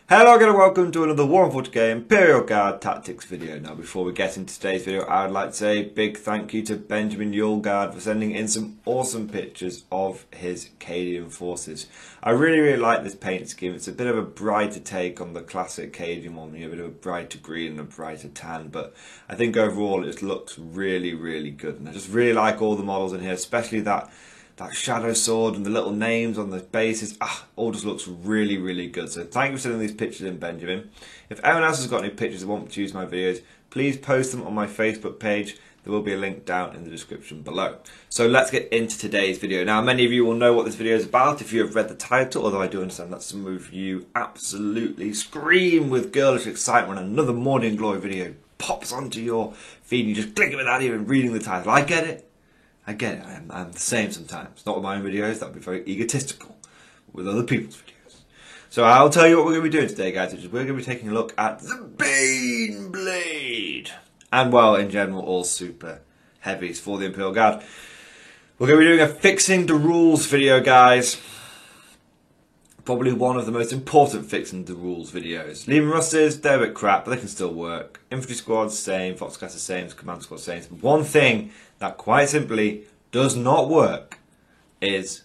Hello again and welcome to another War on 40k Imperial Guard Tactics video. Now before we get into today's video, I would like to say a big thank you to Benjamin Yulgard for sending in some awesome pictures of his Cadian forces. I really like this paint scheme. It's a bit of a brighter take on the classic Cadian one, a bit of a brighter green and a brighter tan, but I think overall it just looks really good. And I just really like all the models in here, especially that shadow sword and the little names on the bases, all just looks really good. So thank you for sending these pictures in, Benjamin. If anyone else has got any pictures that want to use my videos, please post them on my Facebook page. There will be a link down in the description below. So let's get into today's video. Now many of you will know what this video is about if you have read the title, although I do understand that some of you absolutely scream with girlish excitement when another Morning Glory video pops onto your feed and you just click it without even reading the title. I get it. I'm the same sometimes. Not with my own videos, that would be very egotistical. With other people's videos. So I'll tell you what we're going to be doing today, guys, which is we're going to be taking a look at the Baneblade. And, well, in general, all super heavies for the Imperial Guard. We're going to be doing a Fixing the Rules video, guys. Probably one of the most important Fixing the Rules videos. Leman Russes, they're a bit crap, but they can still work. Infantry Squad's same, Foxcat's the same, Command Squad's same. But one thing that quite simply does not work is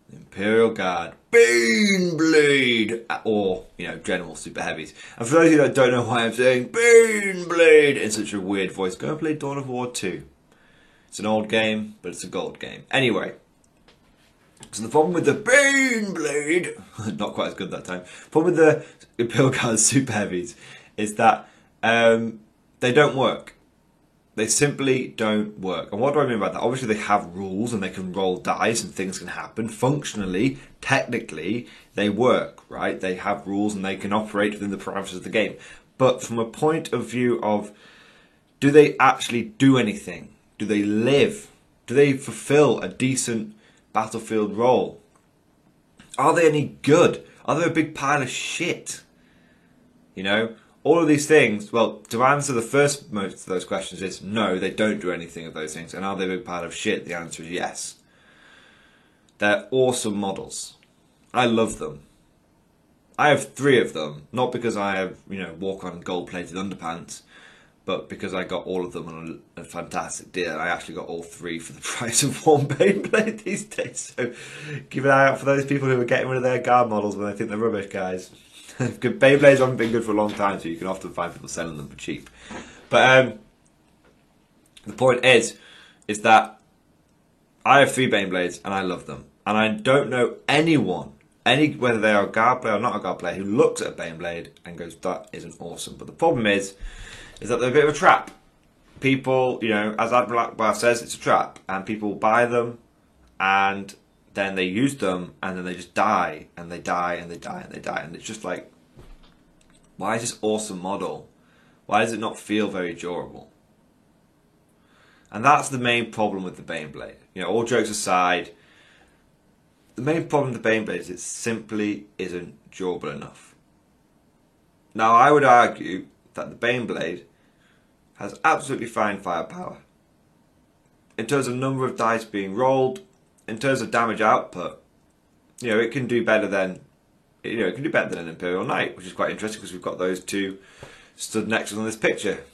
the Imperial Guard Baneblade, or, General Super Heavies. And for those of you that don't know why I'm saying Baneblade in such a weird voice, go and play Dawn of War 2. It's an old game, but it's a gold game. Anyway. So the problem with the Baneblade, not quite as good that time, the problem with the Imperial Guard Super Heavies is that they don't work. They simply don't work. And what do I mean by that? Obviously they have rules and they can roll dice and things can happen. Functionally, technically, they work, right? They have rules and they can operate within the parameters of the game. But from a point of view of, do they actually do anything? Do they live? Do they fulfill a decent battlefield role? Are they any good? Are they a big pile of shit? All of these things, well, to answer the first most of those questions is no, they don't do anything of those things. And are they a big pile of shit? The answer is yes. They're awesome models. I love them. I have 3 of them, not because I have, walk on gold-plated underpants, but because I got all of them on a fantastic deal. I actually got all 3 for the price of one Baneblade these days. So keep an eye out for those people who are getting rid of their guard models when they think they're rubbish, guys. Beyblades haven't been good for a long time, so you can often find people selling them for cheap. But the point is that I have 3 Baneblades and I love them. And I don't know anyone, whether they are a guard player or not a guard player, who looks at a Baneblade and goes, that isn't awesome. But the problem is that they're a bit of a trap. People, as Admiral Akbar says, it's a trap. And people buy them and then they use them and then they just die and they die and they die and they die. And it's just like, why is this awesome model? Why does it not feel very durable? And that's the main problem with the Baneblade. All jokes aside, the main problem with the Baneblade is it simply isn't durable enough. Now I would argue that the Baneblade has absolutely fine firepower. In terms of number of dice being rolled, in terms of damage output, it can do better than, it can do better than an Imperial Knight, which is quite interesting because we've got those 2 stood next to us on this picture,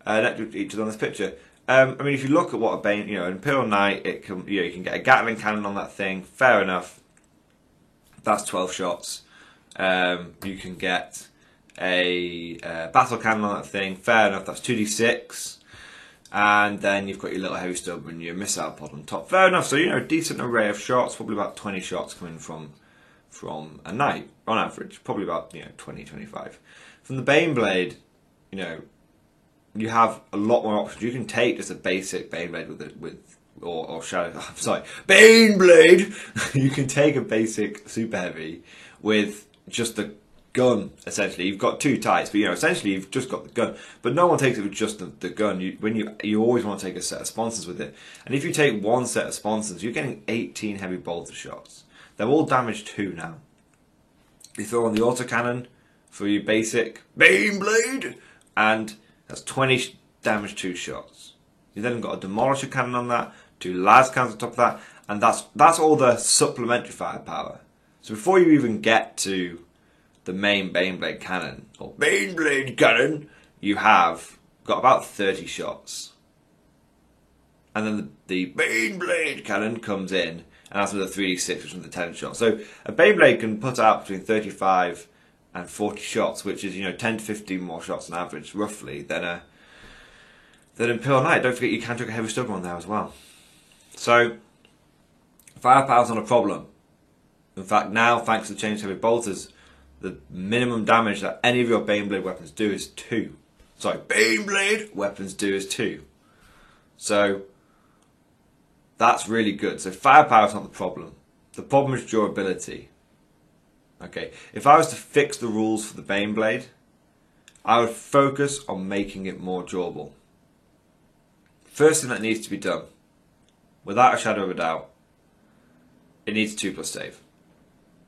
next to each other on this picture. I mean, if you look at what an Imperial Knight, it can, you can get a Gatling cannon on that thing. Fair enough. That's 12 shots. You can get a battle cannon on that thing. Fair enough. That's 2d6. And then you've got your little heavy stub and your missile pod on top. Fair enough. So, a decent array of shots. Probably about 20 shots coming from a knight, on average. Probably about, 20, 25. From the Baneblade, you have a lot more options. You can take just a basic Baneblade or Shadow... I'm sorry, Baneblade! You can take a basic Super Heavy with just the gun, essentially. You've got 2 types, but essentially you've just got the gun. But no one takes it with just the gun. You always want to take a set of sponsons with it. And if you take 1 set of sponsons, you're getting 18 heavy bolter shots. They're all damage 2 now. You throw on the autocannon for your basic Baneblade, and that's 20 damage 2 shots. You then got a demolisher cannon on that, 2 las cannons on top of that, and that's all the supplementary firepower. So before you even get to the main Baneblade cannon, or Baneblade cannon, you have got about 30 shots. And then the Baneblade cannon comes in, and that's with a 3d6, which is with a 10 shot. So a Beyblade can put out between 35 and 40 shots, which is, 10 to 15 more shots on average, roughly, than Imperial Knight. Don't forget you can chuck a heavy stubber on there as well. So firepower's not a problem. In fact, now, thanks to the change to heavy bolters, the minimum damage that any of your Baneblade weapons do is 2. Sorry, Baneblade weapons do is 2. So that's really good. So firepower's not the problem. The problem is durability. Okay, if I was to fix the rules for the Baneblade, I would focus on making it more durable. First thing that needs to be done, without a shadow of a doubt, it needs 2+ save.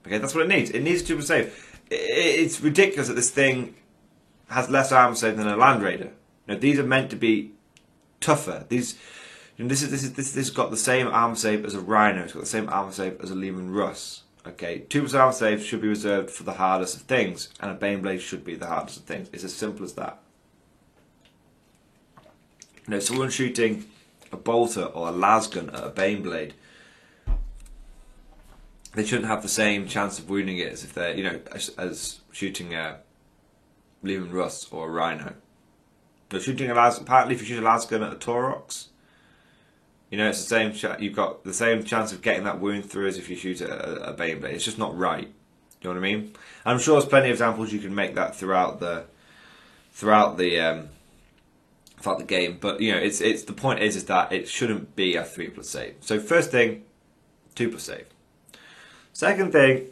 Okay, that's what it needs. It needs 2+ save. It's ridiculous that this thing has less armor save than a Land Raider. These are meant to be tougher. This has got the same armor save as a Rhino. It's got the same armor save as a Leman Russ. Okay, 2+ armor save should be reserved for the hardest of things, and a Baneblade should be the hardest of things. It's as simple as that. Someone shooting a bolter or a lasgun at a Baneblade, they shouldn't have the same chance of wounding it as if they're, as shooting a Leman Russ or a Rhino. But shooting apparently if you shoot a lasgun at a Taurox, it's the same. You've got the same chance of getting that wound through as if you shoot a Baneblade. It's just not right. You know what I mean? I'm sure there's plenty of examples you can make that throughout the game. But it's the point is that it shouldn't be a 3+ save. So first thing, 2+ save. Second thing,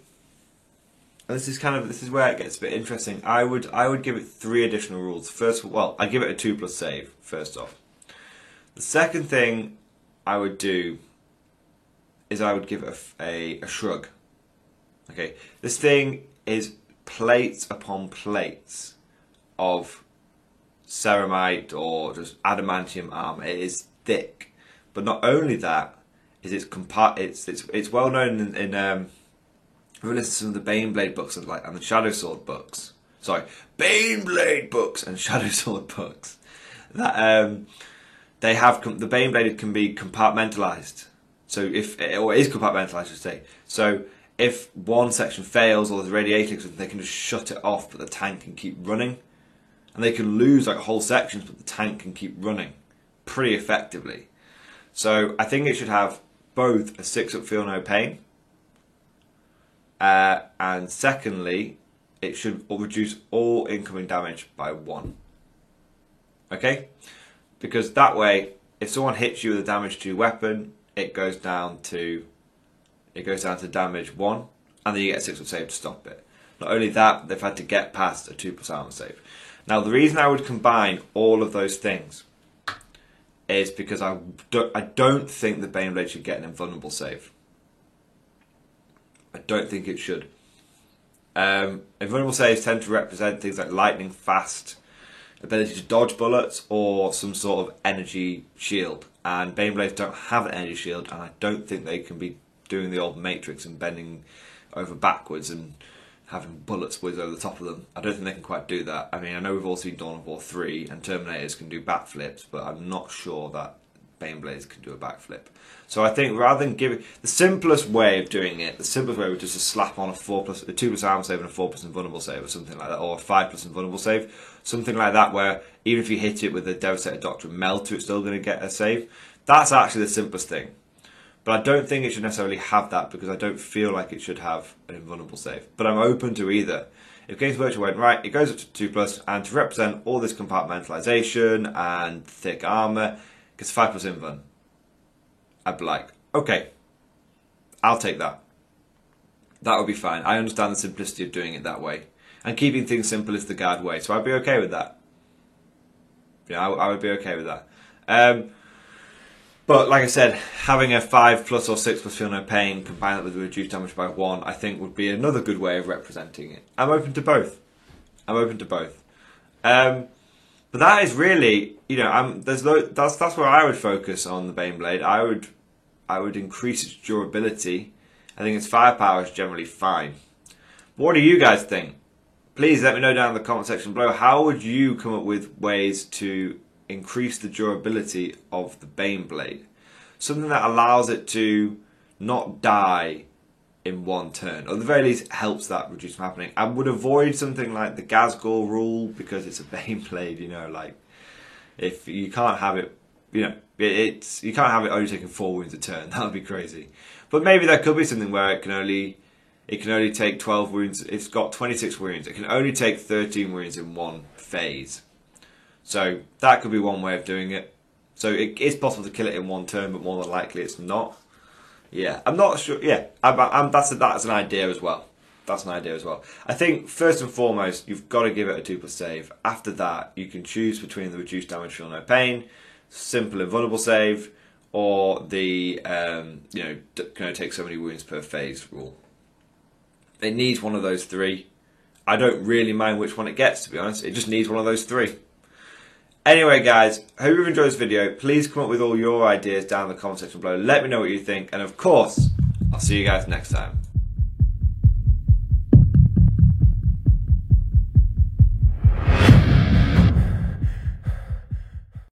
and this is where it gets a bit interesting. I would give it 3 additional rules. First, I'd give it a 2+ save first off. The second thing I would do is I would give it a shrug. Okay, this thing is plates upon plates of ceramite or just adamantium armor. It is thick, but not only that, is it's well known in if you listen to some of the Baneblade books and the Shadow Sword books. Sorry, Baneblade books and Shadow Sword books. That they have the Baneblade can be compartmentalized. So it is compartmentalized, I should say. So if one section fails or there's radiating, they can just shut it off, but the tank can keep running. And they can lose whole sections, but the tank can keep running pretty effectively. So I think it should have both a 6-up feel no pain, and secondly, it should reduce all incoming damage by 1. Okay, because that way, if someone hits you with a damage to your weapon, it goes down to damage 1, and then you get a 6-up save to stop it. Not only that, they've had to get past a 2+ armor save. Now, the reason I would combine all of those things is because I don't think the Baneblade should get an invulnerable save. I don't think it should. Invulnerable saves tend to represent things like lightning fast, ability to dodge bullets, or some sort of energy shield. And Baneblades don't have an energy shield, and I don't think they can be doing the old Matrix and bending over backwards and having bullets whiz over the top of them. I don't think they can quite do that. I mean, I know we've all seen Dawn of War 3, and Terminators can do backflips, but I'm not sure that Baneblades can do a backflip. So I think rather than giving the simplest way of doing it, the simplest way would just to slap on a 2+ armor save and a 4+ invulnerable save, or something like that, or a 5+ invulnerable save, something like that, where even if you hit it with a Devastator Doctrine Melter, it's still going to get a save. That's actually the simplest thing. But I don't think it should necessarily have that, because I don't feel like it should have an invulnerable save. But I'm open to either. If Games Workshop went, right, it goes up to 2+, and to represent all this compartmentalization and thick armor, it gets 5+ invuln. I'd be like, okay, I'll take that. That would be fine. I understand the simplicity of doing it that way. And keeping things simple is the Guard way, so I'd be okay with that. Yeah, I would be okay with that. But like I said, having a 5+ or 6+ feel no pain, combine that with reduced damage by 1, I think would be another good way of representing it. I'm open to both. But that is really, that's where I would focus on the Baneblade. I would increase its durability. I think its firepower is generally fine. What do you guys think? please let me know down in the comment section below, how would you come up with ways to increase the durability of the Baneblade? Something that allows it to not die in one turn, or at the very least helps that reduce from happening. I would avoid something like the Ghazghkull rule, because it's a Baneblade, you know, like, if you can't have it, you know, you can't have it only taking 4 wounds a turn. That would be crazy. But maybe there could be something where it can only take 12 wounds. It's got 26 wounds. It can only take 13 wounds in one phase. So that could be one way of doing it. So it is possible to kill it in one turn, but more than likely it's not. Yeah, I'm not sure. Yeah, that's an idea as well. That's an idea as well. I think first and foremost, you've got to give it a 2+ save. After that, you can choose between the reduced damage, feel no pain, simple invulnerable save, or the you know, can only take so many wounds per phase rule. It needs one of those 3. I don't really mind which one it gets, to be honest. It just needs one of those 3. Anyway, guys, I hope you've enjoyed this video. Please come up with all your ideas down in the comment section below. Let me know what you think. And of course, I'll see you guys next time.